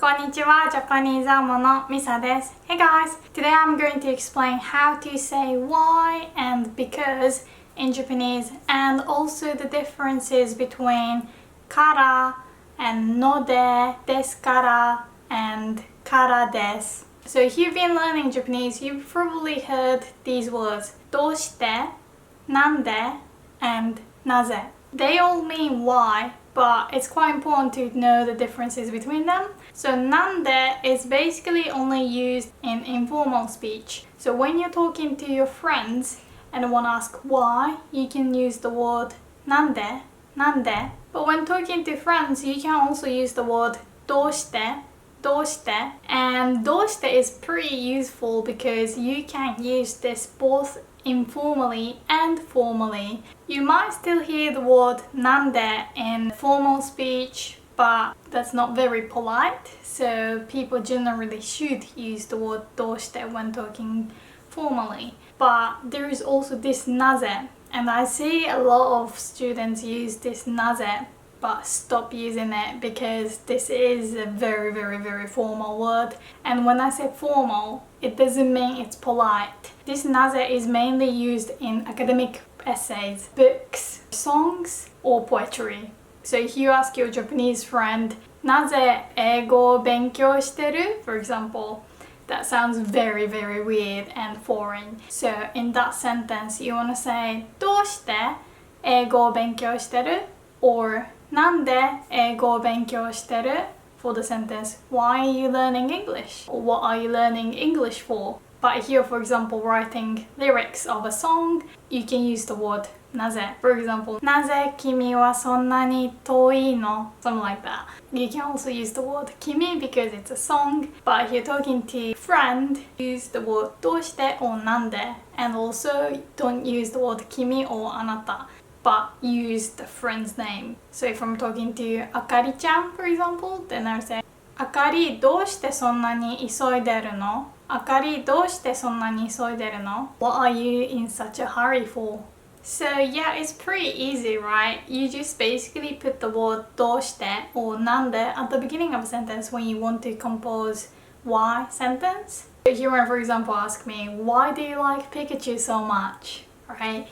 こんにちは、ジャパニーズアモのミサです。Hey guys! Today I'm going to explain how to say why and because in Japanese and also the differences between からand ので、ですからand からです。So if you've been learning Japanese, you've probably heard these words どうして、なんで and なぜ. They all mean why, but it's quite important to know the differences between them. So なんで is basically only used in informal speech. So when you're talking to your friends and want to ask why, you can use the word なんで. But when talking to friends, you can also use the word どうして. And どうして is pretty useful because you can use this both informally and formally. You might still hear the word なんで in formal speech, but that's not very polite, so people generally should use the word どうして when talking formally. But there is also this なぜ, and I see a lot of students use this なぜ, but stop using it because this is a very formal word. And when I say formal, it doesn't mean it's polite. This なぜ is mainly used in academic essays, books, songs, or poetry. So if you ask your Japanese friend, なぜ英語を勉強してる? For example, that sounds very weird and foreign. So in that sentence, you want to say どうして英語を勉強してる? Or なんで英語を勉強してる? For the sentence, why are you learning English? Or what are you learning English for? But if you're, for example, writing lyrics of a song, you can use the word なぜ. For example, なぜ君はそんなに遠いの? Something like that. You can also use the word 君 because it's a song. But if you're talking to a friend, use the word どうして or なんで. And also don't use the word 君 or あなた. But use the friend's name. So if I'm talking to あかりちゃん, for example, then I'll say あかりどうしてそんなに急いでるの? あかりどうしてそんなに急いでるの? What are you in such a hurry for? So yeah, it's pretty easy, right? You just basically put the word どうして or なんで at the beginning of a sentence when you want to compose why sentence. If you want, for example, ask me, why do you like Pikachu so much? Right?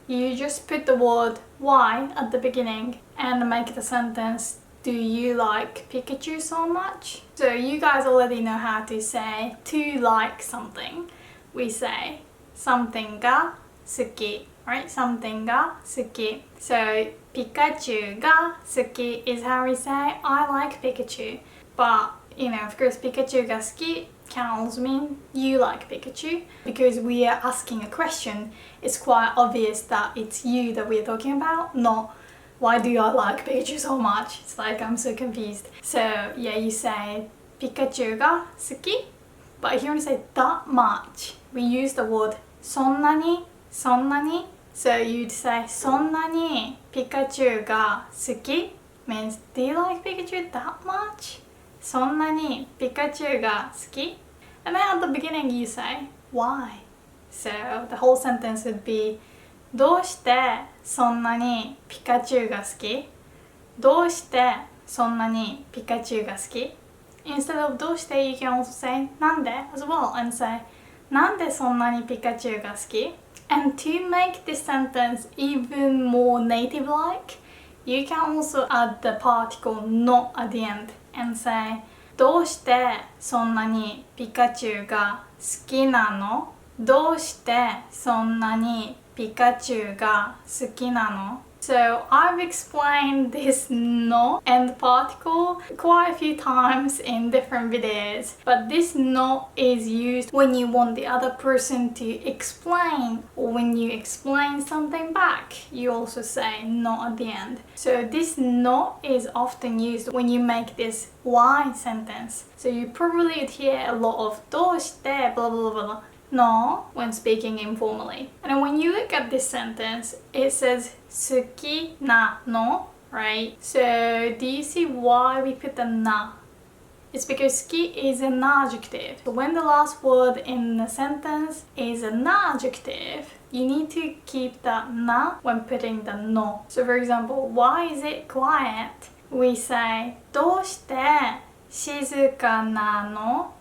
You just put the word why at the beginning and make the sentence, do you like Pikachu so much? So you guys already know how to say to like something. We say something が好き, right? Something が好き. So Pikachu が好き is how we say I like Pikachu. But you know, of course, Pikachu が好き can also mean you like Pikachu. Because we are asking a question, it's quite obvious that it's you that we're talking about, not why do I like Pikachu so much? It's like I'm so confused. So yeah, you say Pikachu が好き. But if you want to say that much, we use the word そんなに. So you'd say そんなに Pikachu が好き means do you like Pikachu that much? そんなに Pikachu が好き? And then at the beginning you say why? So the whole sentence would be どうしてそんなにピカチュウが好き? どうしてそんなにピカチュウが好き? Instead of どうして you can also say なんで as well and say なんでそんなにピカチュウが好き? And to make this sentence even more native-like, you can also add the particle の at the end and say どうしてそんなにピカチュウが好きなの? どうしてそんなにピカチュウが好きなの? So I've explained this no and particle quite a few times in different videos, but this no is used when you want the other person to explain, or when you explain something back, you also say no at the end. So this no is often used when you make this why sentence. So you probably would hear a lot of どうして blah blah blah no when speaking informally. And when you look at this sentence, it says 好きなの, right? So do you see why we put the na? It's because 好き is an adjective. So when the last word in the sentence is an adjective, you need to keep that na when putting the no. So for example, why is it quiet? We say どうして静かなの?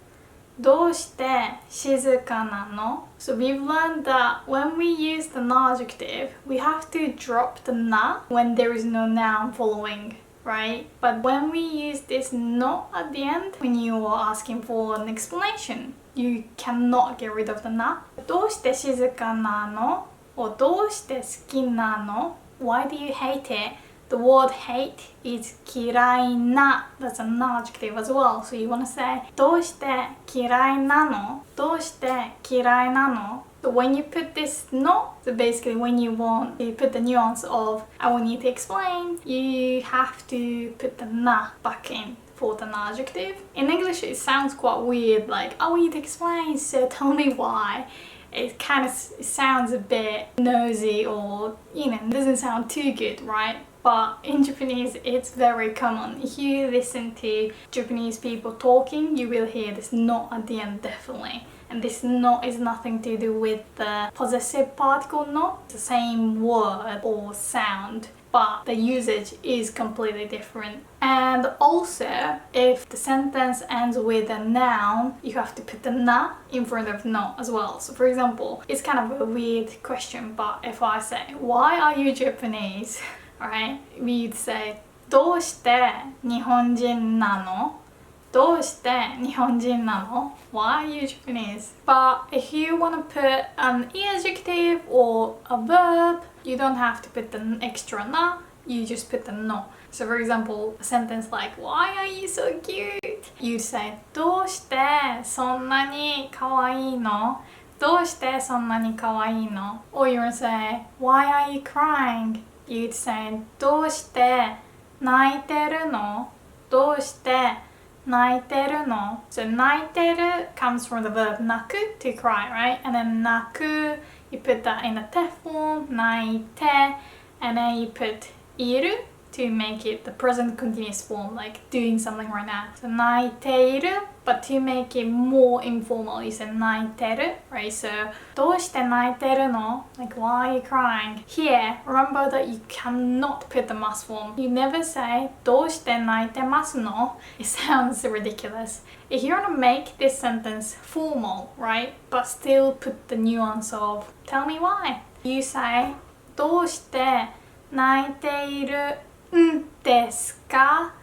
どうして静かなの? So we've learned that when we use the adjective, we have to drop the na when there is no noun following, right? But when we use this no at the end, when you are asking for an explanation, you cannot get rid of the na. どうして静かなの? Or どうして好きなの? Why do you hate it? The word hate is 嫌いな. That's an adjective as well. So you want to say どうして嫌いなの? どうして嫌いなの? So when you put this no, so basically when you want to put the nuance of I will need to explain, you have to put the na back in for the adjective. In English it sounds quite weird, like I want you to explain, so tell me why. It kind of sounds a bit nosy or, it doesn't sound too good, right? But in Japanese, it's very common. If you listen to Japanese people talking, you will hear this no at the end definitely. And this no is nothing to do with the possessive particle no. It's the same word or sound, but the usage is completely different. And also, if the sentence ends with a noun, you have to put the na in front of no as well. So for example, it's kind of a weird question, but if I say, why are you Japanese? Alright, we'd say どうして日本人なの? どうして日本人なの? Why are you Japanese? But if you want to put an adjective or a verb, you don't have to put the extra na, you just put the no. So for example, a sentence like, why are you so cute? You'd say どうしてそんなに可愛いの? どうしてそんなに可愛いの? Or you want to say, why are you crying? You'd say どうして泣いてるの? どうして泣いてるの? So 泣いてる comes from the verb 泣く to cry, right? And then 泣く, you put that in the te form, 泣いて, and then you put いる to make it the present continuous form, like doing something right now. So 泣いている, but to make it more informal, you say 泣いてる, right? So どうして泣いてるの? Like, why are you crying? Here, remember that you cannot put the must form. You never say どうして泣いてますの? It sounds ridiculous. If you want to make this sentence formal, right? But still put the nuance of tell me why. You say どうして泣いているんですか?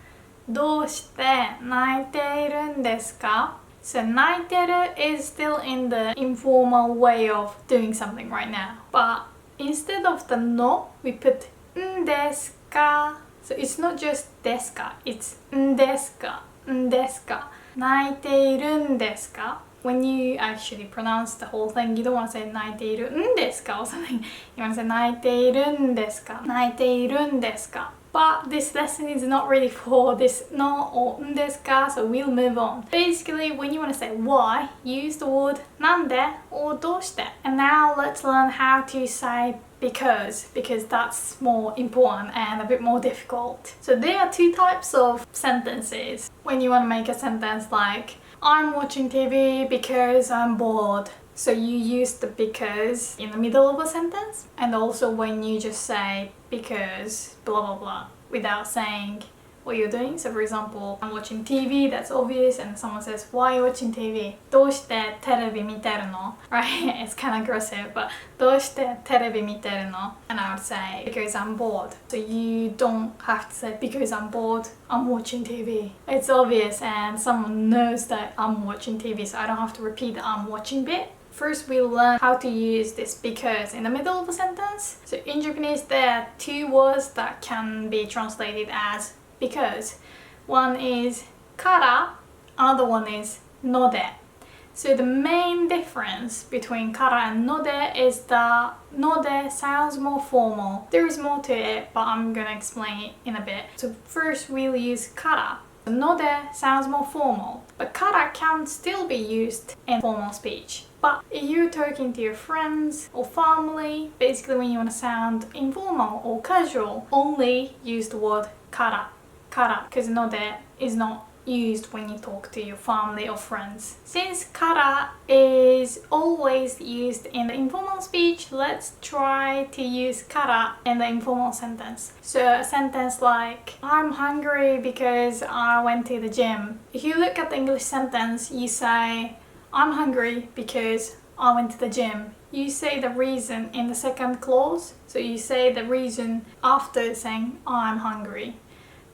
どうして泣いているんですか? So 泣いてる is still in the informal way of doing something right now. But instead of the no, we put んですか? So it's not just ですか, it's んですか, んですか. 泣いているんですか? When you actually pronounce the whole thing, you don't want to say 泣いているんですか or something. You want to say 泣いているんですか? 泣いているんですか? But this lesson is not really for this no or んですか, so we'll move on. Basically, when you want to say why, use the word なんで or どうして. And now let's learn how to say because that's more important and a bit more difficult. So there are two types of sentences. When you want to make a sentence like I'm watching TV because I'm bored. So you use the because in the middle of a sentence, and also when you just say because blah blah blah without saying what you're doing. So for example, I'm watching TV, that's obvious, and someone says, why are you watching TV? どうしてテレビ見てるの? Right? It's kind of aggressive, but どうしてテレビ見てるの? And I would say, because I'm bored. So you don't have to say, because I'm bored, I'm watching TV. It's obvious and someone knows that I'm watching TV, so I don't have to repeat the I'm watching bit. First, we'll learn how to use this because in the middle of a sentence. So in Japanese, there are two words that can be translated as because. One is kara, another one is node. So the main difference between kara and node is that node sounds more formal. There is more to it, but I'm gonna explain it in a bit. So first we'll use kara. Node sounds more formal, but kara can still be used in formal speech. But if you're talking to your friends or family, basically when you want to sound informal or casual, only use the word kara. Kara, because node is not used when you talk to your family or friends. Since kara is always used in the informal speech, let's try to use kara in the informal sentence. So a sentence like, I'm hungry because I went to the gym. If you look at the English sentence, you say, I'm hungry because I went to the gym. You say the reason in the second clause, so you say the reason after saying I'm hungry.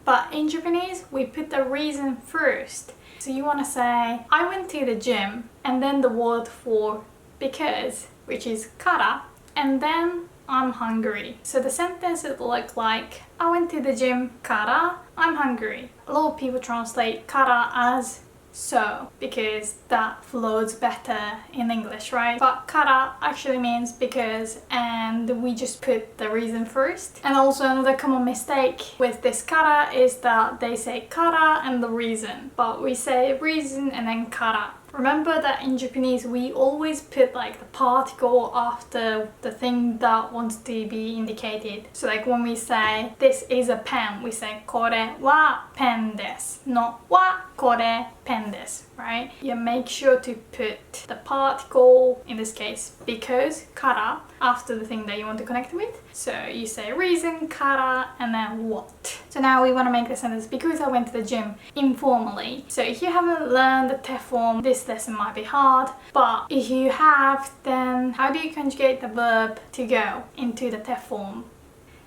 But in Japanese, we put the reason first. So you want to say, I went to the gym, and then the word for because, which is kara, and then I'm hungry. So the sentence would look like, I went to the gym kara, I'm hungry. A lot of people translate kara as so, because that flows better in English, right? But kara actually means because, and we just put the reason first. And also another common mistake with this kara is that they say kara and the reason, but we say reason and then kara. Remember that in Japanese we always put like the particle after the thing that wants to be indicated. So like when we say this is a pen, we say kore wa pen desu, not wa kore pen desu, right? You make sure to put the particle, in this case because, kara, after the thing that you want to connect with. So you say reason, kara, and then what. So now we want to make the sentence because I went to the gym informally. So if you haven't learned the te form, this lesson might be hard, but if you have, then how do you conjugate the verb to go into the te form?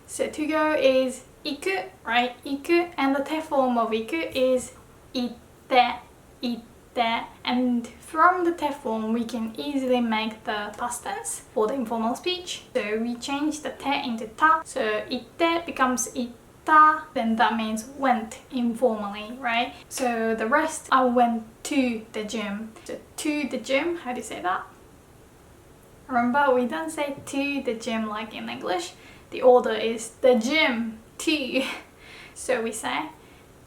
So to go is iku, right? Iku, and the te form of iku is itte, itte. And from the te form we can easily make the past tense for the informal speech. So we change the te into ta, so itte becomes itta, then that means went informally, right? So the rest, I went to the gym. So to the gym, how do you say that? Remember, we don't say to the gym like in English. The order is the gym, to. So we say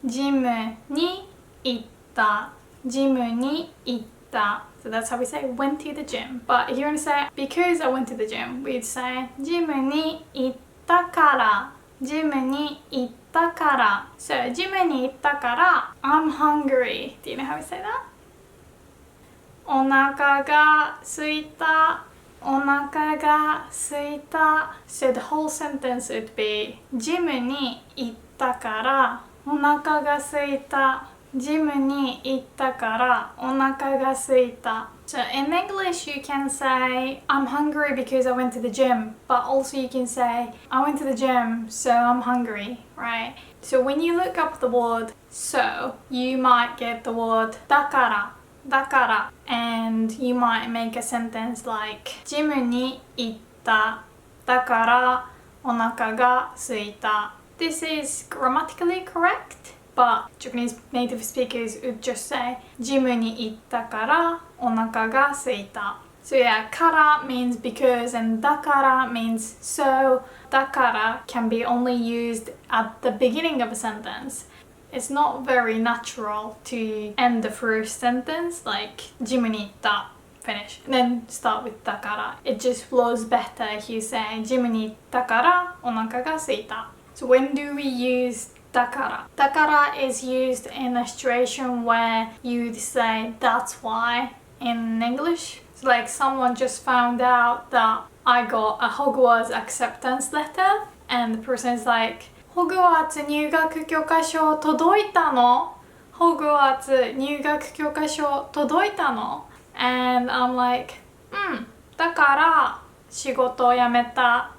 ジムに行った、ジムに行った。So that's how we say went to the gym. But if you want to say because I went to the gym, we'd say ジムに行ったから、ジムに行ったから。So ジムに行ったから I'm hungry. Do you know how we say that? お腹が空いた。お腹が空いた。So the whole sentence would be ジムに行ったからお腹が空いた。ジムに行ったからお腹が空いた。So in English you can say I'm hungry because I went to the gym, but also you can say I went to the gym so I'm hungry, right? So when you look up the word so, you might get the word だから。だから and you might make a sentence like ジムに行っただからお腹が空いた This is grammatically correct, but Japanese native speakers would just say ジムに行ったからお腹が空いた So yeah, から means because and だから means so だから can be only used at the beginning of a sentence. It's not very natural to end the first sentence like ジムに行った finish and then start with だから It just flows better if you say ジムに行ったからお腹が空いた So when do we use だから だから is used in a situation where you'd say that's why in English. So like someone just found out that I got a Hogwarts acceptance letter and the person is likeホグワーツ入学許可証届いたの？ホグワーツ入学許可証届いたの？ And I'm like, だから仕事を辞めた。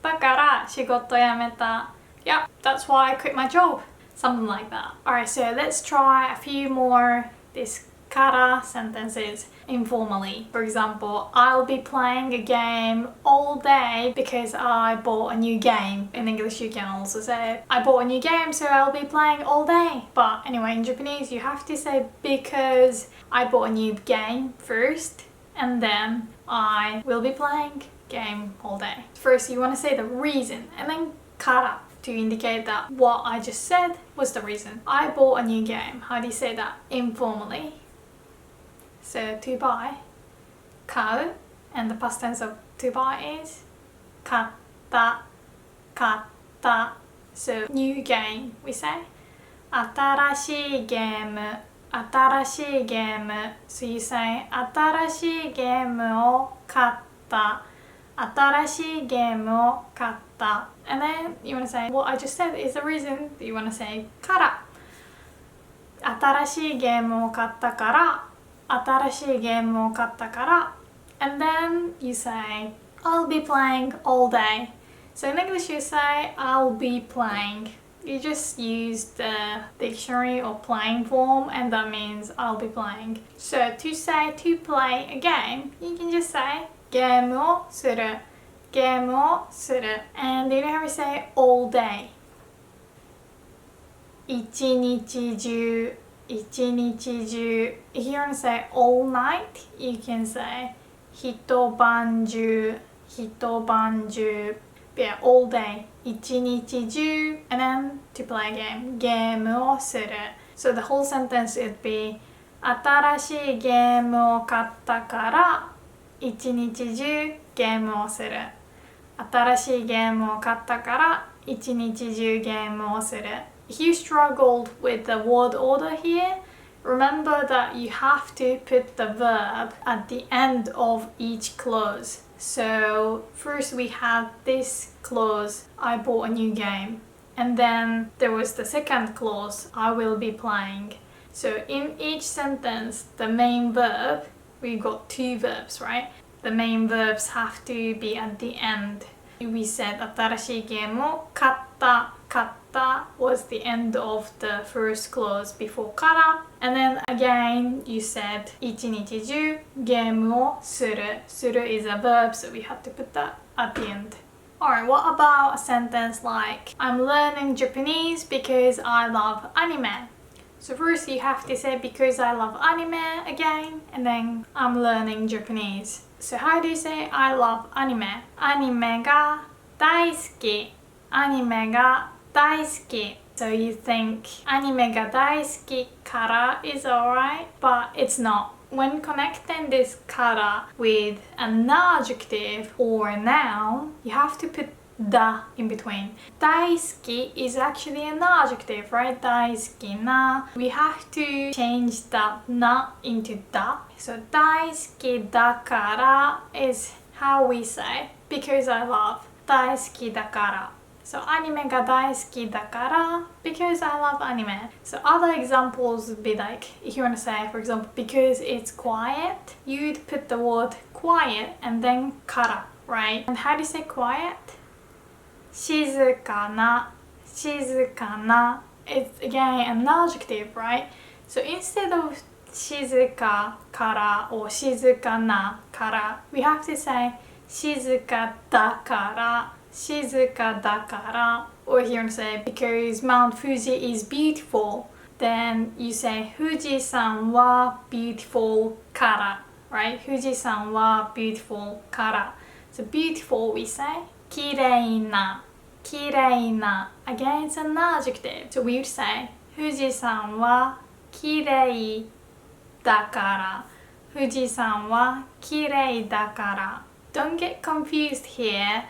だから仕事を辞めた。Yep, that's why I quit my job. Something like that. Alright, so let's try a few more this kara sentences informally. For example, I'll be playing a game all day because I bought a new game. In English you can also say I bought a new game so I'll be playing all day. But anyway, in Japanese you have to say because I bought a new game first and then I will be playing game all day. First you want to say the reason and then kara to indicate that what I just said was the reason. I bought a new game. How do you say that informally? So to buy, 買う and the past tense of to buy is 買った、買った So new game we say 新しいゲーム、新しいゲーム。So you say 新しいゲームを買った。新しいゲームを買った。And then you want to say what I just said is the reason that you want to say から。新しいゲームを買ったから。新しいゲームを買ったから。And then you say I'll be playing all day. So in English you say I'll be playing. You just use the dictionary or playing form and that means I'll be playing. So to say to play a game, you can just say ゲームをする。ゲームをする。And you know how we say all day? 一日中。一日中。If you want to say all night, you can say 一晩中。一晩中。But yeah, all day. 一日中。And then to play a game. ゲームをする。So the whole sentence would be 新しいゲームを買ったから一日中ゲームをする。新しいゲームを買ったから一日中ゲームをする。If you struggled with the word order here, remember that you have to put the verb at the end of each clause. So first we had this clause, I bought a new game. And then there was the second clause, I will be playing. So in each sentence, the main verb, we got two verbs, right? The main verbs have to be at the end. We said 新しいゲームを買った。買った was the end of the first clause before から。And then again, you said 一日中ゲームをする。する is a verb, so we had to put that at the end. Alright, what about a sentence like I'm learning Japanese because I love anime? So first you have to say because I love anime again, and then I'm learning Japanese. So how do you say I love anime? アニメが大好き。アニメが大好き。So you think アニメが大好きから is alright, but it's not. When connecting this から with an adjective or a noun, you have to put da in between. 大好き is actually an adjective, right? 大好きな. We have to change that na into da. So 大好きだから is how we say because I love. 大好きだから. So アニメが大好きだから because I love anime. So other examples would be like if you want to say, for example, because it's quiet, you'd put the word quiet and then から, right? And how do you say quiet? 静かな。静かな. It's again an adjective, right? So instead of 静かから or 静かなから, we have to say 静かだから。静かだから. Or if you want to say because Mount Fuji is beautiful, then you say 富士山は beautiful から, right? 富士山は beautiful から. So beautiful we say きれいな。きれいな. Again, it's an adjective. So we would say 富士山はきれいだから。富士山はきれいだから. Don't get confused here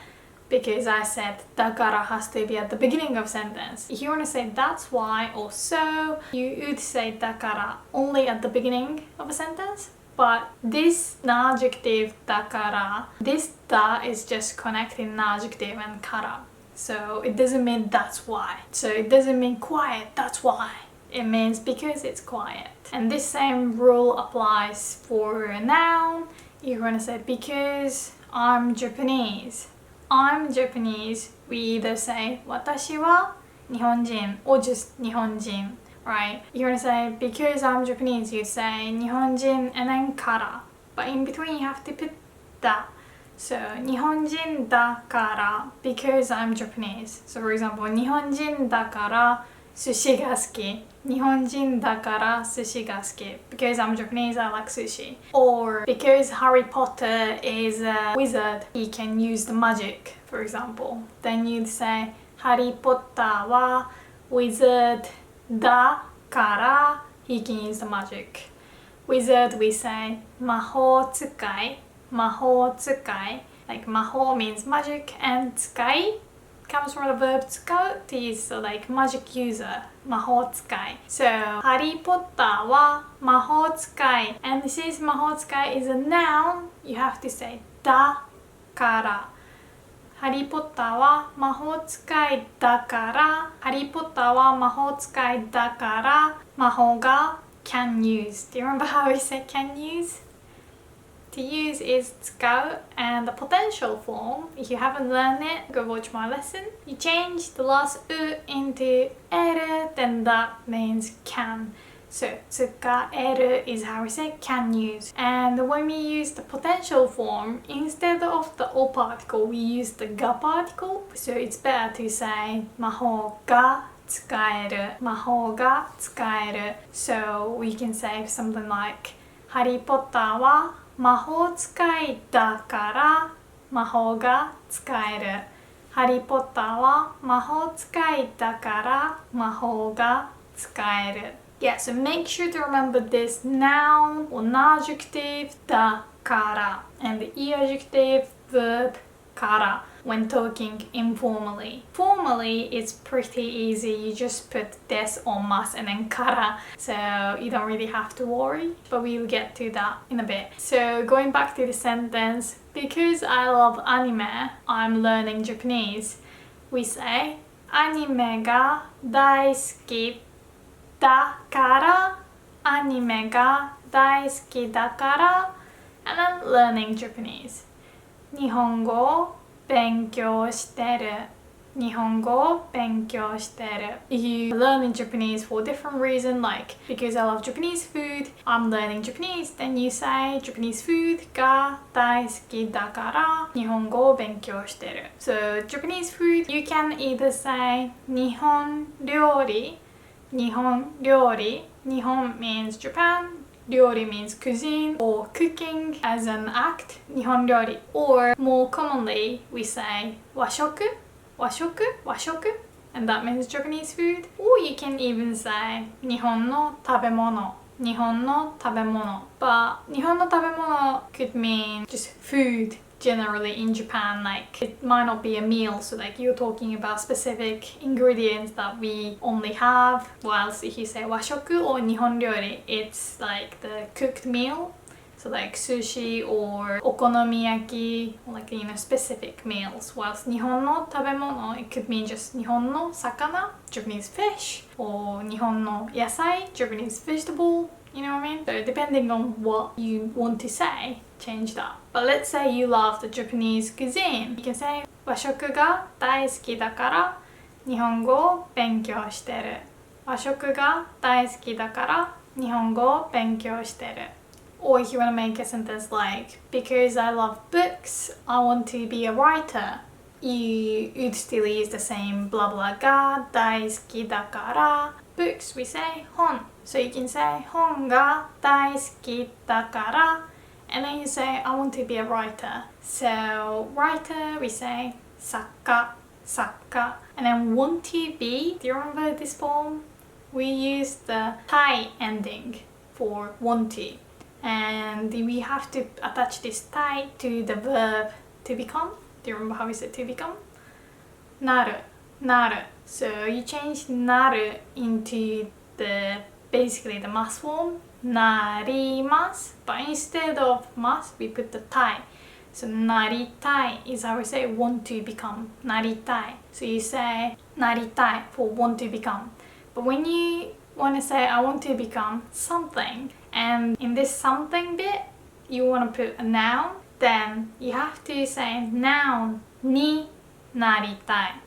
because I said だから has to be at the beginning of sentence. If you want to say that's why or so, you would say だから only at the beginning of a sentence. But this adjective だから, this だ is just connecting an adjective and から. So it doesn't mean that's why. So it doesn't mean quiet, that's why. It means because it's quiet. And this same rule applies for a noun. You're going to say because I'm Japanese. I'm Japanese. We either say 私は日本人 or just 日本人, right? You're going to say because I'm Japanese, you say 日本人 and then から. But in between you have to put だ. So 日本人だから because I'm Japanese. So for example, 日本人だから寿司が好き。日本人だから寿司が好き。Because I'm Japanese, I like sushi. Or because Harry Potter is a wizard, he can use the magic, for example. Then you'd say ハリー・ポッターは wizard だから he can use the magic. Wizard we say 魔法使い。魔法使い like 魔法 means magic and 使い comes from the verb 使う to use, so like magic user, 魔法使い. So, ハリーポッターは魔法使い. And since 魔法使い is a noun, you have to say だから。ハリーポッターは魔法使いだから。ハリーポッターは魔法使いだから。魔法が can use. Do you remember how we said can use? To use is 使う and the potential form, if you haven't learned it, go watch my lesson. You change the last u into える then that means can. So 使える is how we say can use. And when we use the potential form, instead of the o particle, we use the ga particle. So it's better to say 魔法が使える魔法が使える So we can say something like ハリーポッターは魔法使いだから魔法が使えるハリーポッターは魔法使いだから魔法が使える Yeah, so make sure to remember this noun or adjective だから and the adjective verb から when talking informally. Formally, it's pretty easy. You just put des or mas and then kara. So you don't really have to worry. But we will get to that in a bit. So going back to the sentence, because I love anime, I'm learning Japanese. We say, アニメが大好きだからアニメが大好きだから and then learning Japanese. 日本語を勉強してる日本語を勉強してる You learn in Japanese for different reasons, like because I love Japanese food, I'm learning Japanese, then you say Japanese food が大好きだから日本語を勉強してる So Japanese food, you can either say 日本料理日本料理日本 means Japan Ryori means cuisine or cooking as an act, 日本料理 or more commonly we say 和食和食和食 and that means Japanese food or you can even say 日本の食べ物日本の食べ物 but 日本の食べ物 could mean just food generally in Japan, like it might not be a meal, so like you're talking about specific ingredients that we only have, whilst if you say 和食 or 日本料理 it's like the cooked meal, so like sushi or okonomiyaki, like specific meals, whilst 日本の食べ物 it could mean just 日本の魚 Japanese fish or 日本の野菜 Japanese vegetable, you know what I mean? So depending on what you want to say, change that. But let's say you love the Japanese cuisine. You can say 和食が大好きだから日本語を勉強してる和食が大好きだから日本語を勉強してる Or if you want to make a sentence like because I love books, I want to be a writer. You'd still use the same blah blah が大好きだから Books we say 本 So you can say 本が大好きだから And then you say I want to be a writer. So writer we say 作家作家 And then want to be, do you remember this form? We use the たい ending for want to. And we have to attach this たい to the verb to become. Do you remember how we said to become? なる なる So you change なる into the basically the mas form なります But instead of mas we put the たい So なりたい is how we say want to become なりたい So you say なりたい for want to become But when you want to say I want to become something and in this something bit you want to put a noun then you have to say noun になりたい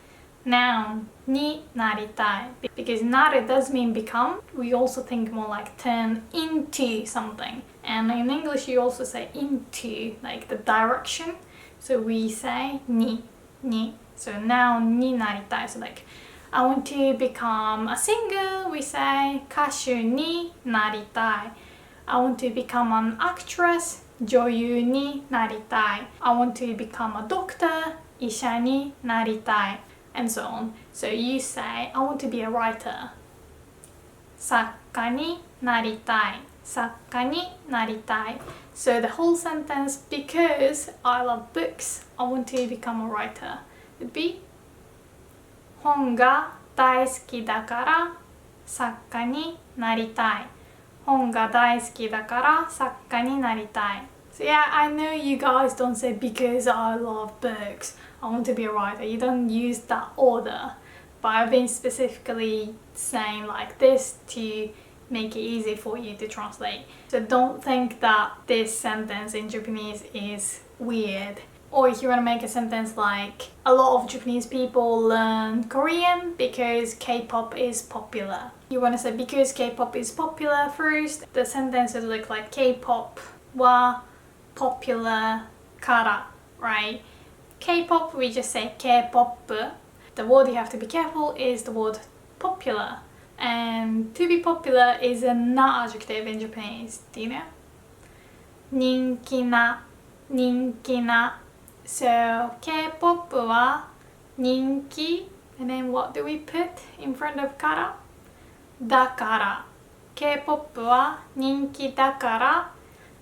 Noun になりたい Because なる does mean become We also think more like turn into something And in English you also say into like the direction So we say に So noun になりたい So like I want to become a singer We say 歌手になりたい I want to become an actress 女優になりたい I want to become a doctor 医者になりたい And so on. So you say, I want to be a writer. 作家になりたい。作家になりたい。So the whole sentence, because I love books, I want to become a writer, would be 本が大好きだから作家になりたい。本が大好きだから作家になりたい。So yeah, I know you guys don't say because I love books, I want to be a writer. You don't use that order. But I've been specifically saying like this to make it easy for you to translate. So don't think that this sentence in Japanese is weird. Or if you want to make a sentence like, a lot of Japanese people learn Korean because K-pop is popular. You want to say because K-pop is popular first. The sentence would look like K-pop wa popular kara, right? K-pop, we just say K-pop. The word you have to be careful is the word popular. And to be popular is an adjective in Japanese. Do you know? 人気な、人気な. So K-pop は人気 and then what do we put in front of からだから K-pop は人気だから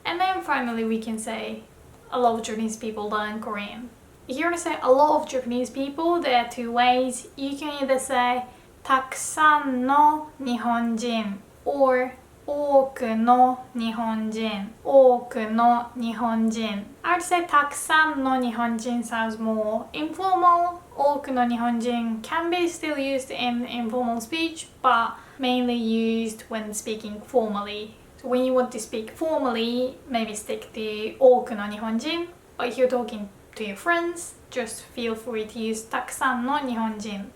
and then finally we can say a lot of Japanese people learn Korean. If you want to say a lot of Japanese people, there are two ways. You can either say たくさんの日本人 or 多くの日本人多くの日本人 I would say たくさんの日本人 sounds more informal. 多くの日本人 can be still used in informal speech but mainly used when speaking formally. So when you want to speak formally, maybe stick to 多くの日本人 but if you're talking to your friends, just feel free to use たくさんの日本人.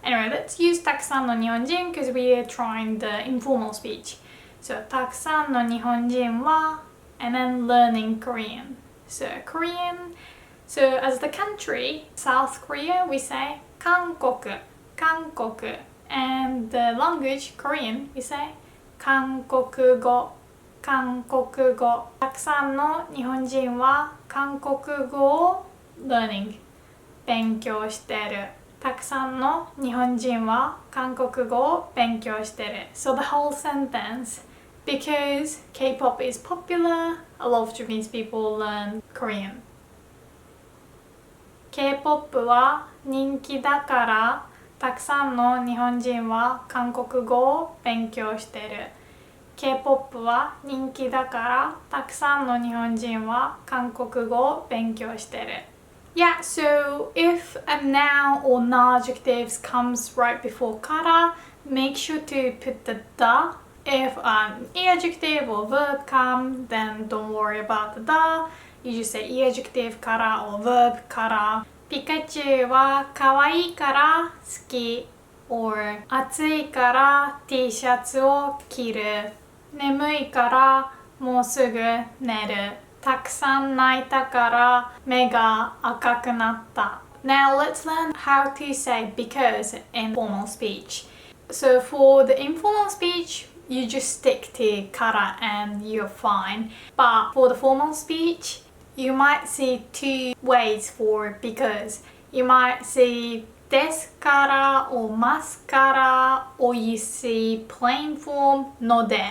Anyway, let's use たくさんの日本人 because we are trying the informal speech. So たくさんの日本人は and then learning Korean. So Korean. So as the country, South Korea, we say 韓国, 韓国. And the language, Korean, we say 韓国語, 韓国語. たくさんの日本人は韓国語を learning, 勉強してる. たくさんの日本人は韓国語を勉強してる. So the whole sentence, because K-pop is popular, a lot of Japanese people learn Korean. K-pop は人気だからたくさんの日本人は韓国語を勉強してる. K-pop は人気だからたくさんの日本人は韓国語を勉強してる. Yeah, so if a noun or non-adjectives comes right before kara, make sure to put the da. If an adjective or verb come, then don't worry about the da. You just say adjective kara or verb kara. ピカチュウは可愛いから好き or 暑いから T シャツを着る. 眠いからもうすぐ寝る. たくさん泣いたから目が赤くなった. Now let's learn how to say because in formal speech. So for the informal speech, you just stick to kara and you're fine. But for the formal speech, you might see two ways for because. You might see ですから or ますから or you see plain form ので.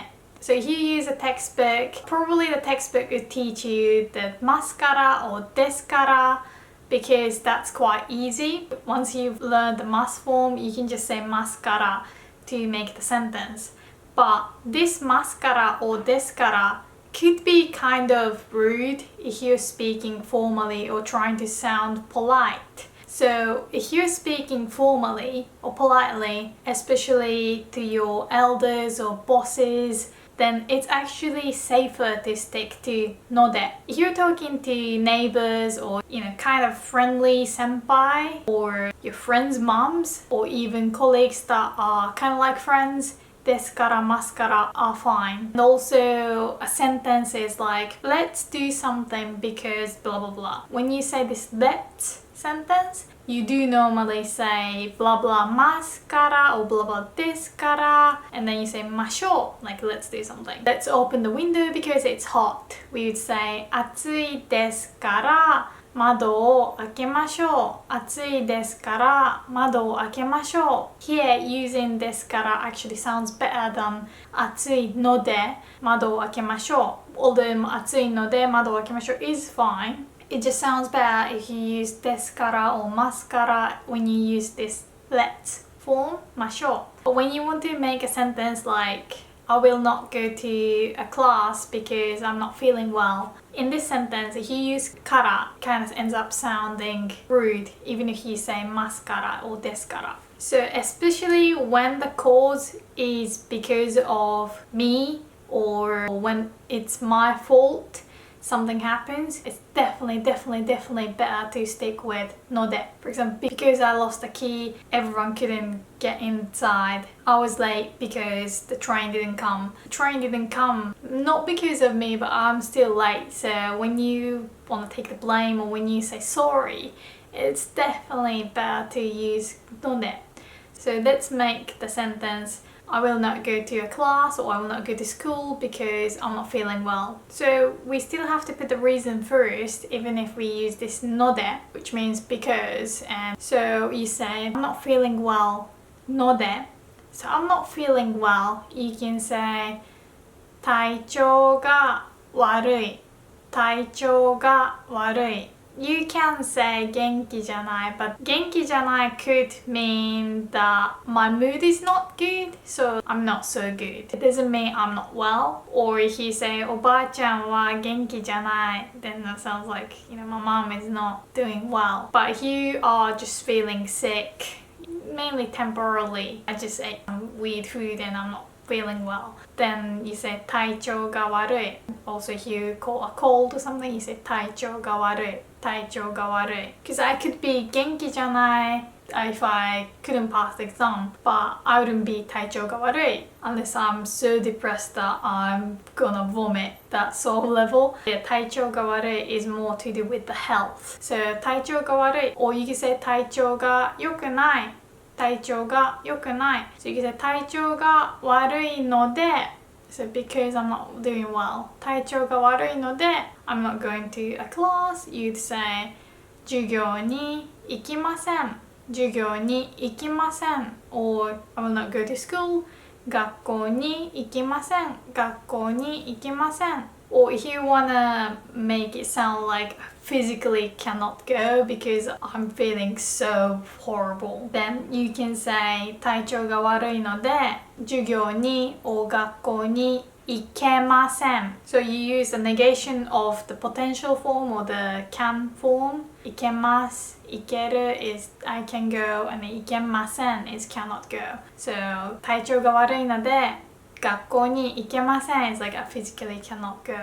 So if you use a textbook, probably the textbook will teach you the ますから or ですから because that's quite easy. Once you've learned the ます form, you can just say ますから to make the sentence. But this ますから or ですから could be kind of rude if you're speaking formally or trying to sound polite. So if you're speaking formally or politely, especially to your elders or bosses, then it's actually safer to stick to ので. If you're talking to neighbors or, kind of friendly senpai or your friends' moms or even colleagues that are kind of like friends, ですから ますから are fine. And also a sentence is like, let's do something because blah blah blah. When you say this let's sentence, you do normally say blah blah ますから or blah blah ですから and then you say ましょう like let's do something. Let's open the window because it's hot. We would say 暑いですから窓を開けましょう. 暑いですから窓を開けましょう. Here using ですから actually sounds better than 暑いので窓を開けましょう. Although 暑いので窓を開けましょう is fine. It just sounds better if you use ですから or ますから when you use this let's form ましょう。But when you want to make a sentence like I will not go to a class because I'm not feeling well. In this sentence, if you use kara, it kind of ends up sounding rude, even if you say mas kara or des kara. So especially when the cause is because of me or when it's my fault, something happens, it's definitely better to stick with node. For example, because I lost the key, everyone couldn't get inside. I was late because the train didn't come. The train didn't come not because of me, but I'm still late. So when you want to take the blame or when you say sorry, it's definitely better to use node. So let's make the sentence I will not go to a class or I will not go to school because I'm not feeling well. So we still have to put the reason first, even if we use this node, which means because. And so you say I'm not feeling well, node. So I'm not feeling well, you can say 体調が悪い。体調が悪い。You can say 元気じゃない, but 元気じゃない could mean that my mood is not good, so I'm not so good. It doesn't mean I'm not well. Or if you say おばあちゃんは元気じゃない, then that sounds like, my mom is not doing well. But if you are just feeling sick, mainly temporarily, I just ate some weird food and I'm not feeling well, then you say 体調が悪い. Also if you call a cold or something, you say 体調が悪い. 体調が悪い. Because I could be 元気じゃない if I couldn't pass the exam, but I wouldn't be 体調が悪い unless I'm so depressed that I'm gonna vomit, that sort of level. Yeah, 体調が悪い is more to do with the health. So 体調が悪い or you can say 体調が良くない. 体調が良くない. So you can say 体調が悪いので So because I'm not doing well. 体調が悪いので I'm not going to a class. You'd say 授業に行きません. 授業に行きません. Or I will not go to school. 学校に行きません. 学校に行きません. Or if you wanna make it sound like I physically cannot go because I'm feeling so horrible, then you can say 体調が悪いので授業に or 学校に行けません. So you use the negation of the potential form or the can form. 行けます. 行ける is I can go and 行けません is cannot go. So 体調が悪いので学校に行けません is like I physically cannot go.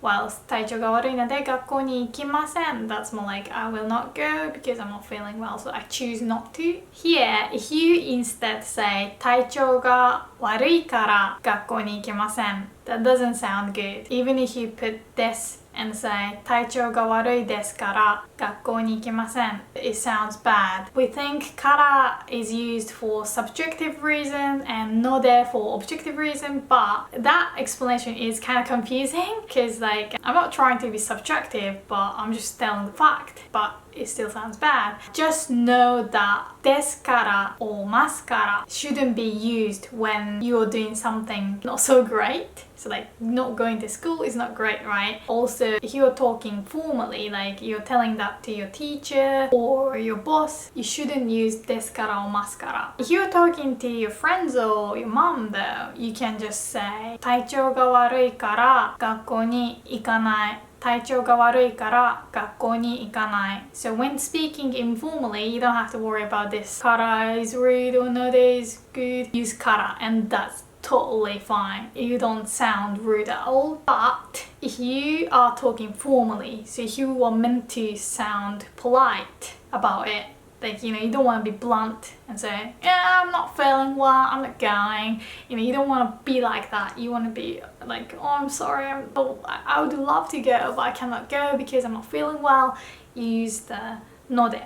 Whilst 体調が悪いので学校に行きません that's more like I will not go because I'm not feeling well, so I choose not to. Here, if you instead say 体調が悪いから学校に行きません that doesn't sound good. Even if you put this and say 体調が悪いですから学校に行きません it sounds bad. We think から is used for subjective reason and ので for objective reason, but that explanation is kind of confusing because like I'm not trying to be subjective, but I'm just telling the fact, but it still sounds bad. Just know that ですから or ますから shouldn't be used when you're doing something not so great. So like not going to school is not great, right? Also, if you're talking formally, like you're telling that to your teacher or your boss, you shouldn't use ですから or ますから. If you're talking to your friends or your mom though, you can just say 体調が悪いから学校に行かない. 体調が悪いから学校に行かない. So when speaking informally, you don't have to worry about this. から is rude or ので is good. Use から and that's totally fine. You don't sound rude at all. But if you are talking formally, so if you are meant to sound polite about it, like, you don't want to be blunt and say, yeah, I'm not feeling well, I'm not going. You don't want to be like that. You want to be like, oh, I'm sorry, I would love to go, but I cannot go because I'm not feeling well. You use the ので.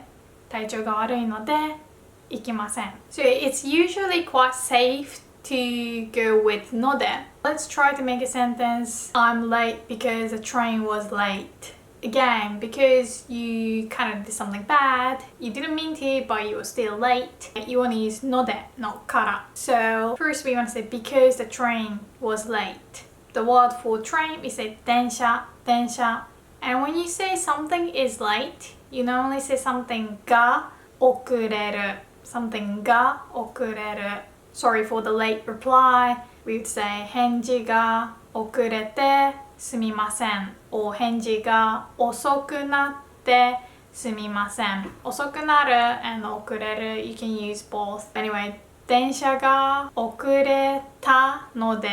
体調が悪いので行きません. So it's usually quite safe to go with ので. Let's try to make a sentence. I'm late because the train was late. Again, because you kind of did something bad, you didn't mean to, but you were still late. You want to use ので, not から. So first we want to say because the train was late. The word for train, we say 電車, 電車. And when you say something is late, you normally say something が遅れる. something が遅れる Sorry for the late reply. We would say 返事が遅れてすみません or 返事が遅くなってすみません遅くなる and 遅れる You can use both. Anyway, 電車が遅れたので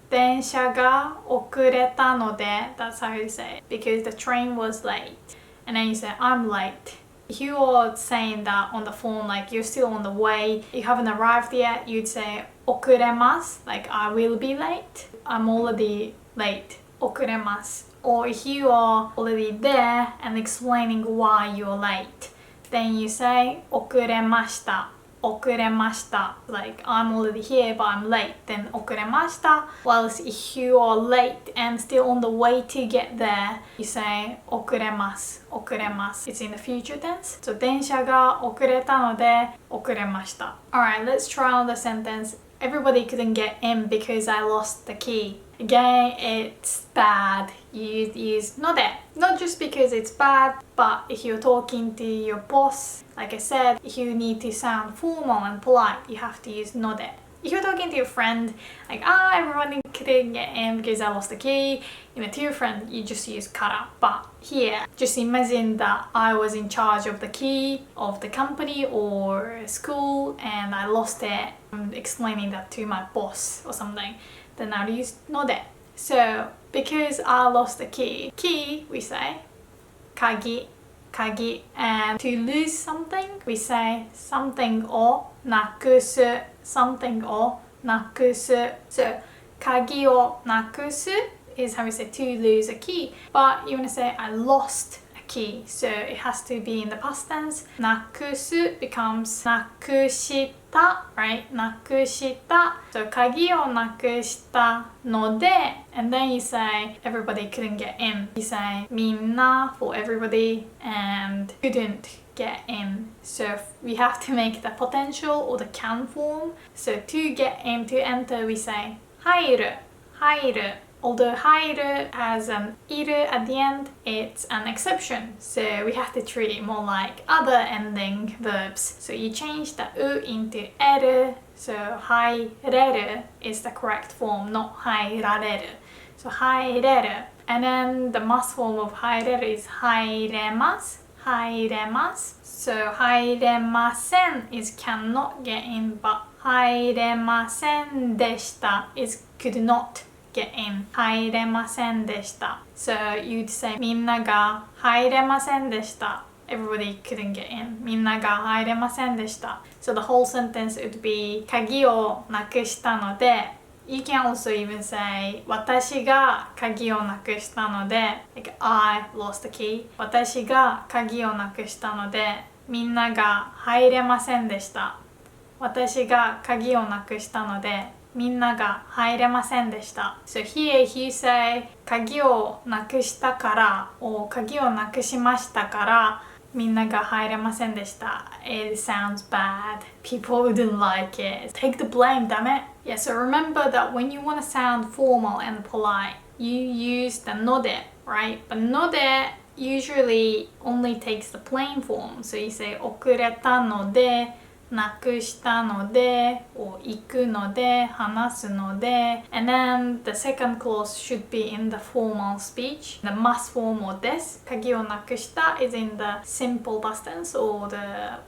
電車が遅れたので That's how you say it. Because the train was late. And then you say, I'm late. If you are saying that on the phone, like you're still on the way, you haven't arrived yet, you'd say 遅れます like I will be late. I'm already late. 遅れます Or if you are already there and explaining why you're late, then you say 遅れました遅れました Like I'm already here but I'm late. Then 遅れました Whilst if you are late and still on the way to get there, you say 遅れます遅れます It's in the future tense. So 電車が遅れたので遅れました Alright, let's try on the sentence. Everybody couldn't get in because I lost the key. Again, it's bad. You use ので Not just because it's bad, but if you're talking to your boss, like I said, if you need to sound formal and polite, you have to use ので If you're talking to your friend, like, everyone couldn't get in because I lost the key, to your friend, you just use から But here, just imagine that I was in charge of the key of the company or school and I lost it. I'm explaining that to my boss or something. Then I'll use ので So, because I lost the key, we say 鍵 and to lose something, we say something をなくす something をなくす So, 鍵をなくす is how we say to lose a key. But you want to say I lost a key. So it has to be in the past tense. なくす becomes なくした right? なくした So 鍵をなくしたので and then you say everybody couldn't get in. You say みんな for everybody and couldn't get in. So we have to make the potential or the can form. So to get in, to enter, we say 入る Although 入る has an いる at the end, it's an exception. So we have to treat it more like other ending verbs. So you change the う into える So 入れる is the correct form, not 入られる So 入れる And then the must form of 入れる is 入れます入れます So 入れません is cannot get in, but 入れませんでした is could not get in. 入れませんでした So you'd say みんなが入れませんでした Everybody couldn't get in. みんなが入れませんでした So the whole sentence would be 鍵をなくしたので You can also even say 私が鍵をなくしたので like I lost the key 私が鍵をなくしたのでみんなが入れませんでした私が鍵をなくしたのでみんなが入れませんでした So here if you say 鍵をなくしたから or 鍵をなくしましたからみんなが入れませんでした It sounds bad. People wouldn't like it. Take the blame, damn it. Yeah, so remember that when you want to sound formal and polite, you use the ので, right? But ので usually only takes the plain form. So you say 遅れたのでなくしたので or 行くので話すので and then the second clause should be in the formal speech. The must form or です鍵をなくした is in the simple past tense or the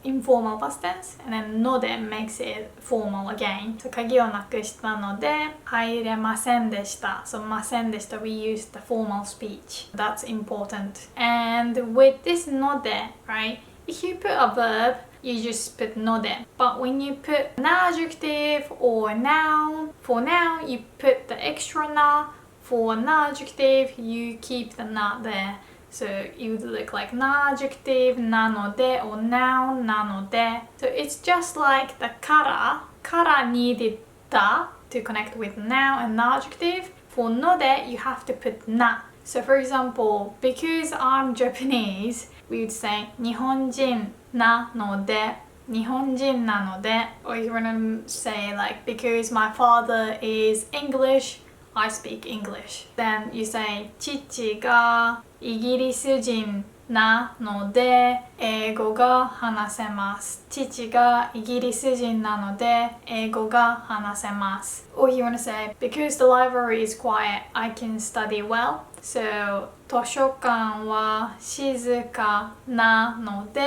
informal past tense and then ので makes it formal again. So 鍵をなくしたので入れませんでした So ませんでした we use the formal speech. That's important. And with this ので right, if you put a verb you just put ので But when you put an adjective or a noun, for noun you put the extra な For an adjective you keep the な there So it would look like an adjective なので or noun なので So it's just like the から needed だ to connect with noun and adjective For ので you have to put な So for example, because I'm Japanese we would say 日本人なので日本人なので or you want to say like because my father is English I speak English then you say 父がイギリス人なので英語が話せます。父がイギリス人なので英語が話せます。Or you want to say, because the library is quiet, I can study well. So 図書館は静かなので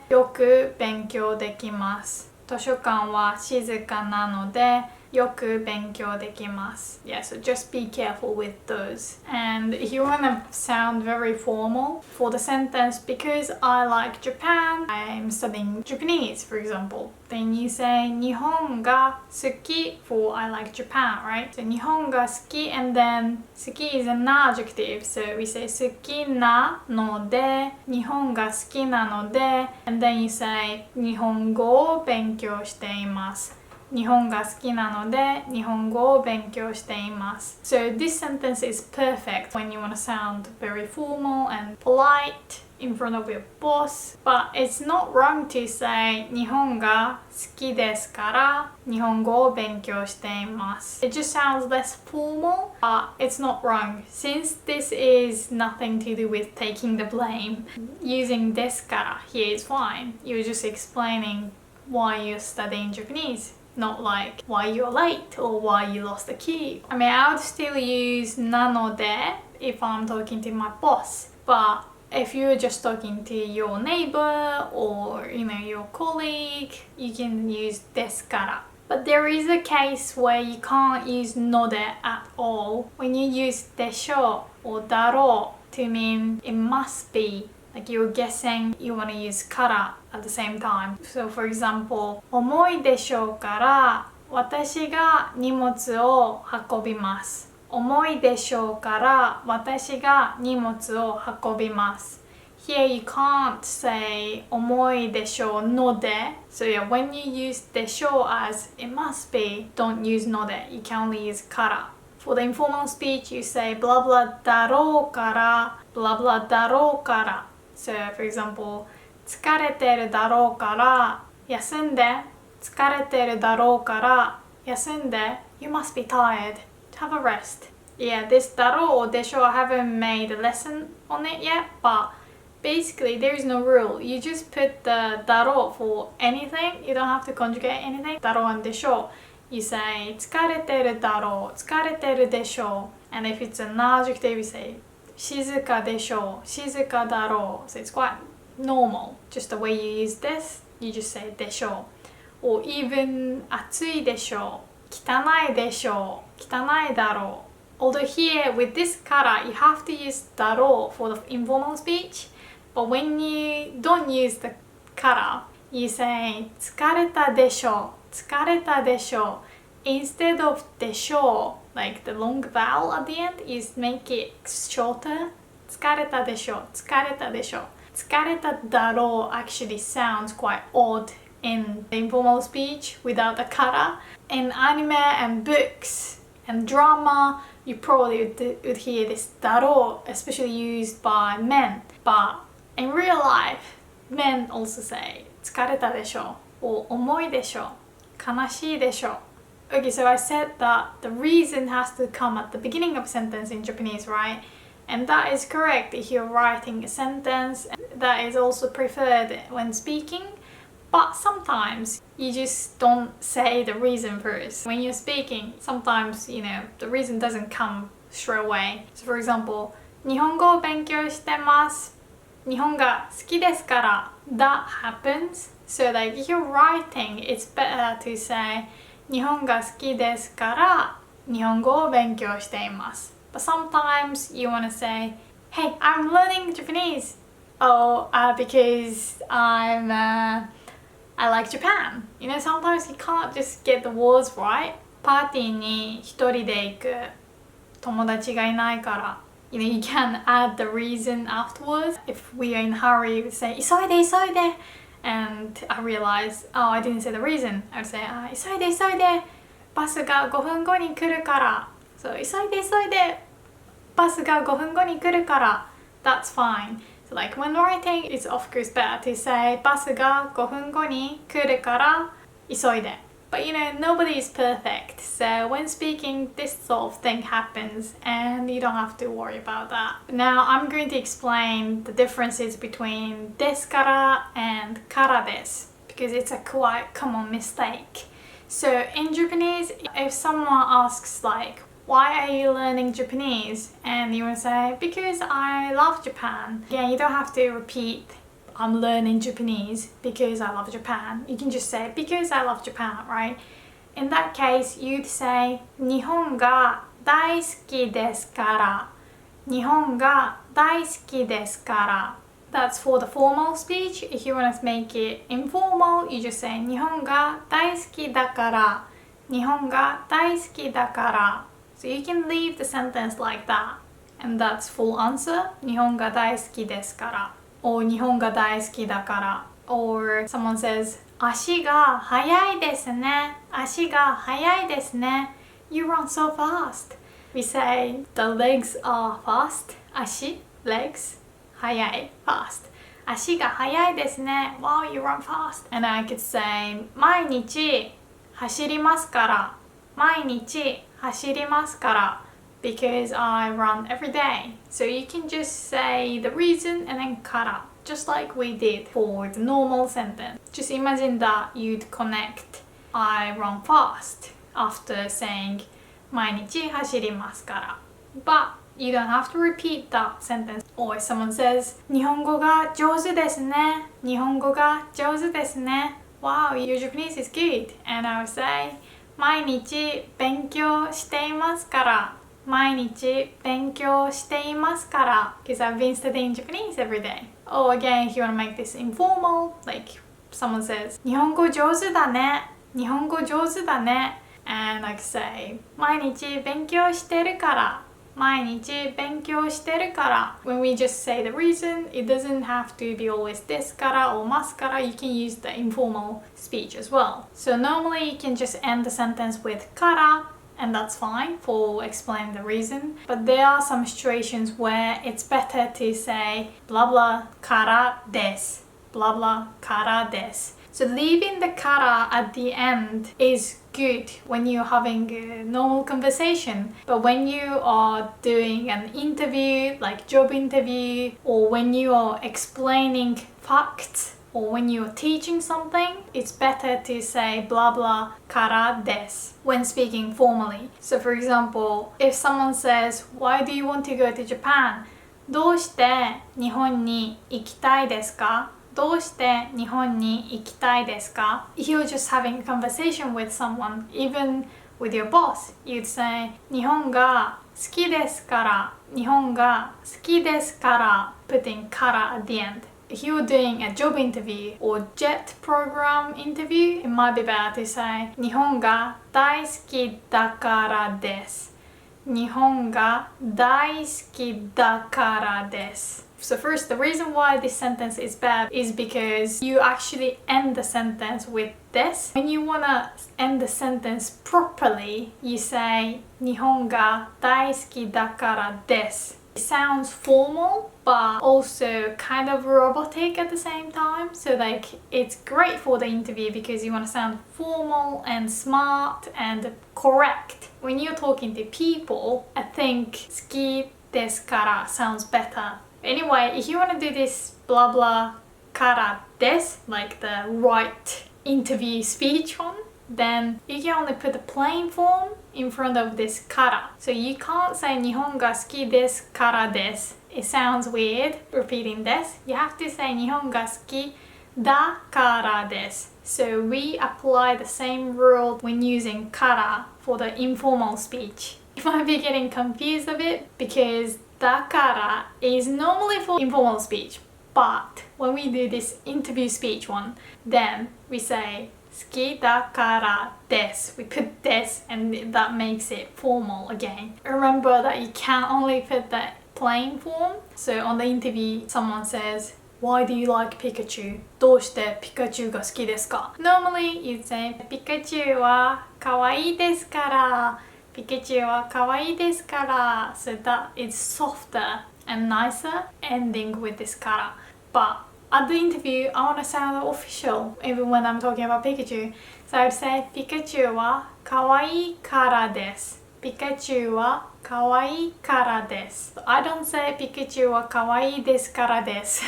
よく勉強できます。図書館は静かなのでよく勉強できます。Yeah, so just be careful with those. And if you want to sound very formal for the sentence, because I like Japan, I'm studying Japanese, for example. Then you say 日本が好き for I like Japan, right? So 日本が好き and then 好き is an adjective. So we say 好きなので日本が好きなので and then you say 日本語を勉強しています。日本が好きなので日本語を勉強しています。So this sentence is perfect when you want to sound very formal and polite in front of your boss. But it's not wrong to say 日本が好きですから日本語を勉強しています。It just sounds less formal, but it's not wrong. Since this is nothing to do with taking the blame, using ですから here is fine. You're just explaining why you're studying Japanese.Not like why you're late or why you lost the key. I mean, I would still use なので if I'm talking to my boss. But if you're just talking to your neighbor or your colleague, you can use ですから。But there is a case where you can't use ので at all. When you use でしょう or だろう to mean it must be.Like you're guessing you want to use から at the same time. So for example, 重いでしょうから私が荷物を運びます。重いでしょうから私が荷物を運びます。Here you can't say 重いでしょうので. So yeah, when you use でしょう as it must be, don't use ので. You can only use から。For the informal speech, you say blah blah だろうから blah blah だろうから。So, for example, 疲れてるだろうから休んで疲れてるだろうから休んで You must be tired. Have a rest. Yeah, this だろう or でしょう I haven't made a lesson on it yet, but basically there is no rule. You just put the だろう for anything. You don't have to conjugate anything. だろう and でしょう You say 疲れてるだろう疲れてるでしょう And if it's an adjective, you say静かでしょう静かだろう So it's quite normal. Just the way you use this, you just say でしょう Or even 暑いでしょう汚いでしょう汚いだろう Although here with this から you have to use だろう for the informal speech, but when you don't use the から you say 疲れたでしょう疲れたでしょう Instead of でしょうLike the long vowel at the end is make it shorter. 疲れたでしょ疲れたでしょ疲れただろう actually sounds quite odd in the informal speech without the から In anime and books and drama, you probably would hear this だろう especially used by men. But in real life, men also say 疲れたでしょ or 重いでしょ悲しいでしょOkay, so I said that the reason has to come at the beginning of a sentence in Japanese, right? And that is correct if you're writing a sentence. That is also preferred when speaking. But sometimes you just don't say the reason first. When you're speaking, sometimes, the reason doesn't come straight away. So for example, 日本語を勉強してます。日本が好きですから That happens. So like if you're writing, it's better to say日本が好きですから日本語を勉強しています But sometimes you want to say Hey, I'm learning Japanese because I like Japan Sometimes you can't just get the words right パーティーに一人で行く友達がいないから You can add the reason afterwards If we are in a hurry, we say 急いで急いでAnd I realized, I didn't say the reason. I would say, 急いで急いでバスが5分後に来るから So, 急いで急いでバスが5分後に来るから That's fine. So like when writing, it's of course better to say バスが5分後に来るから急いで But nobody is perfect. So when speaking, this sort of thing happens and you don't have to worry about that. Now I'm going to explain the differences between ですから and からです because it's a quite common mistake. So in Japanese, if someone asks like, why are you learning Japanese? And you want to say, because I love Japan. Again, you don't have to repeat, I'm learning Japanese because I love Japan. You can just say, because I love Japan, right? In that case, you'd say, 日本が大好きですから。日本が大好きですから。That's for the formal speech. If you want to make it informal, you just say 日本が大好きだから。日本が大好きだから。So you can leave the sentence like that. And that's full answer. 日本が大好きですから。Or 日本が大好きだから。Or someone says 足が速いですね。足が速いですね。You run so fast. We say the legs are fast. 足 legs 速い fast. 足が速いですね. Wow, you run fast. And I could say 毎日走りますから。毎日走りますから because I run every day. So you can just say the reason and then から just like we did for the normal sentence. Just imagine that you'd connect I run fast after saying 毎日走りますから But you don't have to repeat that sentence. Or if someone says 日本語が上手ですね. 日本語が上手ですね. Wow, your Japanese is good. And I would say 毎日勉強していますから。毎日勉強していますから。Because I've been studying Japanese every day. Or again, if you want to make this informal, like someone says 日本語上手だね。日本語上手だね. And I could say 毎日勉強してるから。毎日勉強してるから When we just say the reason, it doesn't have to be always ですから or ますから You can use the informal speech as well. So normally you can just end the sentence with から and that's fine for explaining the reason. But there are some situations where it's better to say blah blah からです blah blah からです So leaving the から at the end is good when you're having a normal conversation. But when you are doing an interview, like job interview, or when you are explaining facts, or when you're teaching something, it's better to say blah blah からです when speaking formally. So for example, if someone says, why do you want to go to Japan? どうして日本に行きたいですか? どうして日本に行きたいですか? If you're just having a conversation with someone, even with your boss, you'd say 日本が好きですから。日本が好きですから putting から at the end. If you're doing a job interview or jet program interview, it might be better to say 日本が大好きだからです。日本が大好きだからです。So first, the reason why this sentence is bad is because you actually end the sentence with this. When you wanna end the sentence properly, you say 日本が大好きだからです. It sounds formal, but also kind of robotic at the same time. So like, it's great for the interview because you want to sound formal and smart and correct. When you're talking to people, I think 好きですから sounds better. Anyway, if you want to do this blah blah からです, like the right interview speech one, then you can only put the plain form in front of this から. So you can't say 日本が好きですからです. It sounds weird repeating this. You have to say 日本が好きだからです. So we apply the same rule when using から for the informal speech. You might be getting confused a bit because だから is normally for informal speech, but when we do this interview speech one, then we say 好きだからです. We put this and that makes it formal again. Remember that you can only put the plain form. So on the interview, someone says, why do you like Pikachu? どうしてピカチュウが好きですか? Normally you'd say ピカチュウは可愛いですから。ピカチュウは可愛いですから。So that is softer and nicer ending with this から. But at the interview, I want to sound official, even when I'm talking about Pikachu. So I would say, ピカチュウは可愛いからです。ピカチュウは可愛いからです。I don't say ピカチュウは可愛いですからです。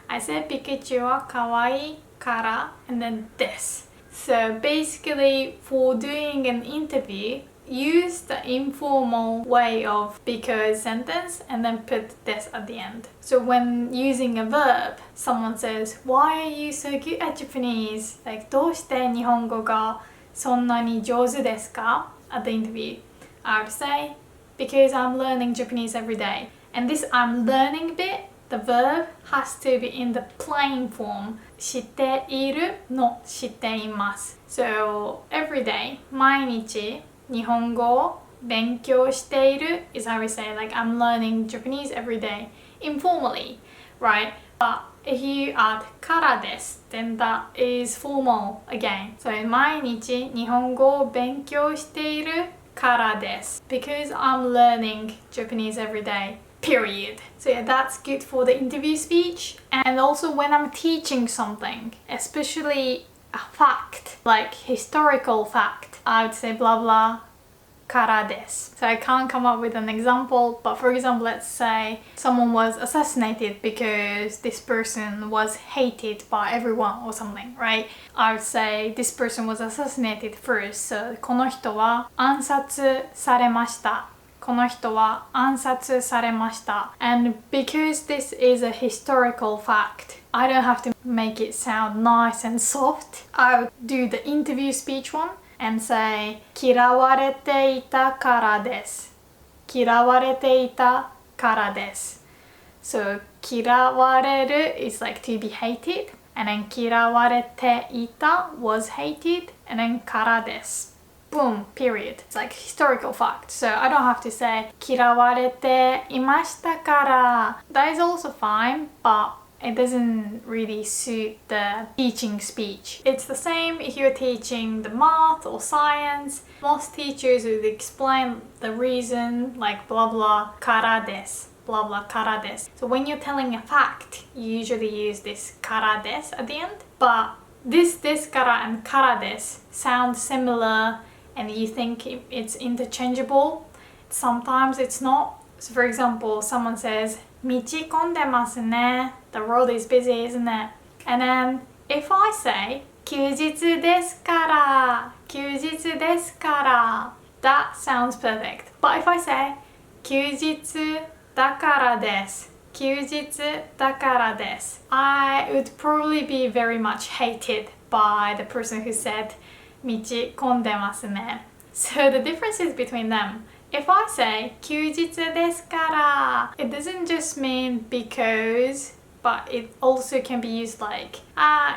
I say ピカチュウは可愛いから and then です。So basically, for doing an interview, use the informal way of because sentence and then put this at the end. So when using a verb, someone says, "Why are you so good at Japanese?" Like, どうして日本語がそんなに上手ですか? At the interview, I would say, because I'm learning Japanese every day. And this I'm learning bit, the verb has to be in the plain form. 知っているの知っています。So every day, 毎日日本語を勉強している is how we say, like, I'm learning Japanese every day informally, right? But if you add からです then that is formal again. So 毎日日本語を勉強しているからです because I'm learning Japanese every day, period. So yeah, that's good for the interview speech. And also when I'm teaching something, especially a fact, like historical fact, I would say blah blah からです. So I can't come up with an example, but for example, let's say someone was assassinated because this person was hated by everyone or something, right? I would say this person was assassinated first. So この人は暗殺されました。この人は暗殺されました。And because this is a historical fact, I don't have to make it sound nice and soft. I would do the interview speech one and say 嫌われていたからです。嫌われていたからです。So 嫌われる is like to be hated, and then 嫌われていた was hated, and then からです。Boom, period. It's like historical fact. So I don't have to say 嫌われていましたから. That is also fine, but it doesn't really suit the teaching speech. It's the same if you're teaching the math or science. Most teachers would explain the reason like blah blah からです blah blah からです. So when you're telling a fact, you usually use this からです at the end. But this ですから and からです sound similar and you think it's interchangeable. Sometimes it's not. So for example, someone says 道混んでますね. The road is busy, isn't it? And then if I say 休日ですから、休日ですから, that sounds perfect. But if I say 休日だからです、休日だからです, I would probably be very much hated by the person who said 道混んでますね. So the differences between them. If I say 休日ですから, it doesn't just mean because, but it also can be used like,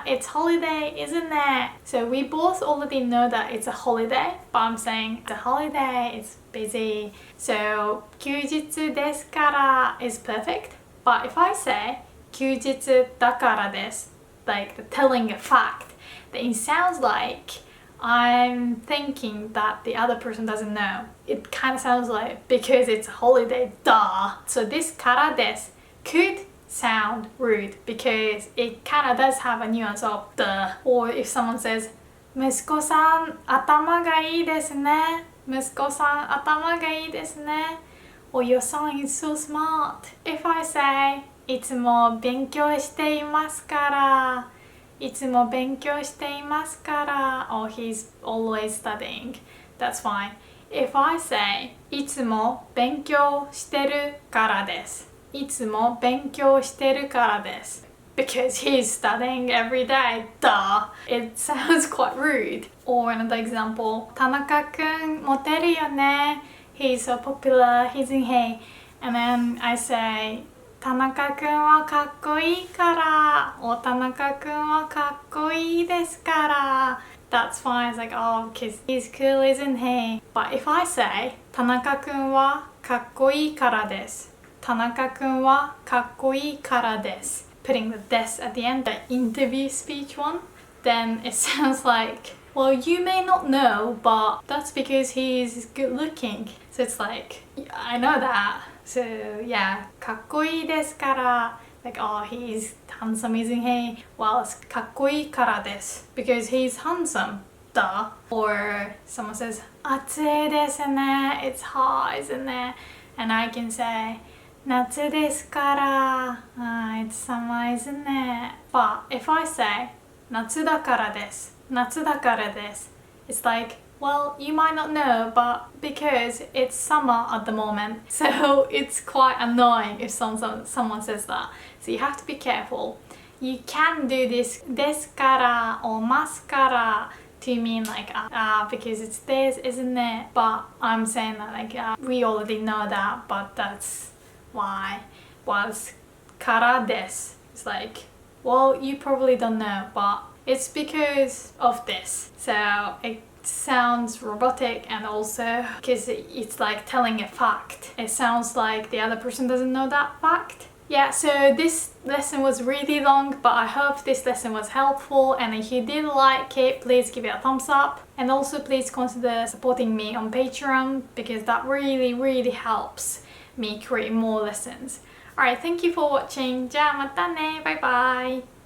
it's holiday, isn't it? So we both already know that it's a holiday, but I'm saying it's a holiday, it's busy. So 休日ですから is perfect. But if I say 休日だからです, like telling a fact, then it sounds like I'm thinking that the other person doesn't know. It kind of sounds like because it's a holiday, duh. So this からです could sound rude because it kind of does have a nuance of duh. Or if someone says 息子さん頭がいいですね。息子さん頭がいいですね。Or your son is so smart. If I say いつも勉強していますから、いつも勉強していますから or he's always studying, that's fine. If I say いつも勉強してるからです、いつも勉強してるからです because he's studying every day, duh. It sounds quite rude. Or another example, 田中くんモテるよね. He's so popular, isn't he? And then I say 田中くんはかっこいいから、お田中くんはかっこいいですから。That's fine. It's like, oh, because he's cool, isn't he? But if I say 田中くんはかっこいいからです。田中くんはかっこいいからです。Putting the des at the end, the interview speech one, then it sounds like, well, you may not know, but that's because he's good looking. So it's like, I know that. So yeah, かっこいいですから like, oh, he's handsome, isn't he? Well, it's かっこいいからです because he's handsome. Duh. Or someone says 暑いですね it's hot, isn't it? And I can say 夏ですから it's summer, isn't it? But if I say 夏だからです夏だからです it's like, well, you might not know, but because it's summer at the moment, so it's quite annoying if someone says that. So you have to be careful. You can do this ですからor ますから to mean like because it's this, isn't it? But I'm saying that like we already know that, but that's why. Was からです it's like, well, you probably don't know, but it's because of this. So it sounds robotic, and also because it's like telling a fact. It sounds like the other person doesn't know that fact. Yeah, so this lesson was really long, but I hope this lesson was helpful, and if you did like it, please give it a thumbs up, and also please consider supporting me on Patreon because that really helps me create more lessons. Alright, thank you for watching. じゃあまたね。バイバイ。